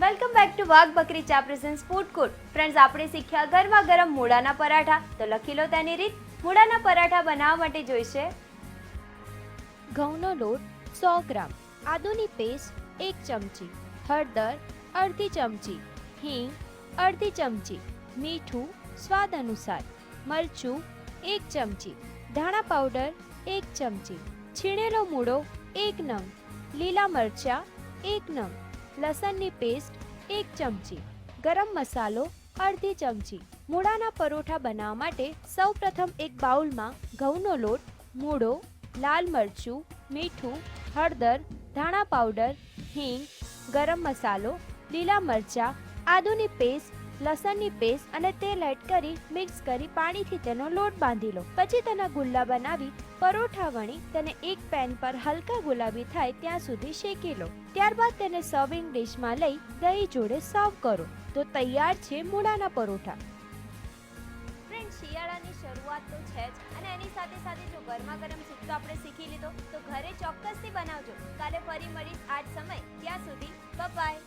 Welcome back to વાઘ બકરી ચા પ્રેઝન્સ ફૂડ કોર્ટ. ફ્રેન્ડ્સ, આપણે શીખ્યા ગરમા ગરમ મૂળાના પરાઠા. તો લખી લો તેની રીત. મૂળાના પરાઠા બનાવવા માટે જોઈશે ઘઉંનો લોટ 100 ગ્રામ, આદુની પેસ્ટ 1 ચમચી, હળદર અડધી ચમચી, હિંગ અડધી ચમચી, મીઠું સ્વાદ અનુસાર, મરચું 1 ચમચી, ધાણા પાવડર 1 ચમચી, છીણેલો મૂળો 1 નંગ, લીલા મરચાં 1 નંગ, લસણની પેસ્ટ 1 ચમચી, ગરમ મસાલો અડધી ચમચી. મૂળાના પરોઠા બનાવવા માટે સૌપ્રથમ એક બાઉલમાં ઘઉંનો લોટ, મૂળો, લાલ મરચું, મીઠું, હળદર, ધાણા પાવડર, હિંગ, ગરમ મસાલો, લીલા મરચાં, આદુની પેસ્ટ, લસણની પેસ્ટ અને તેલ એડ કરી મિક્સ કરી પાણીથી તેનો લોટ બાંધી લો. પછી તેના ગુલ્લા બનાવી પરોઠા વણી તેને એક પેન પર હલકા ગુલાબી થાય ત્યાં સુધી શેકી લો. ત્યારબાદ તેને સર્વિંગ ડિશમાં લઈ દહીં જોડે સર્વ કરો. તો તૈયાર છે મૂળાના પરોઠા. ફ્રેન્ડ, શિયાળાની શરૂઆત તો છે જ, અને એની સાથે સાથે જો ગરમા ગરમ સૂપ તો આપણે શીખી લીધો, તો ઘરે ચોક્કસથી બનાવજો. કાલે ફરી મળીશ આ જ સમય. ત્યાં સુધી બાય.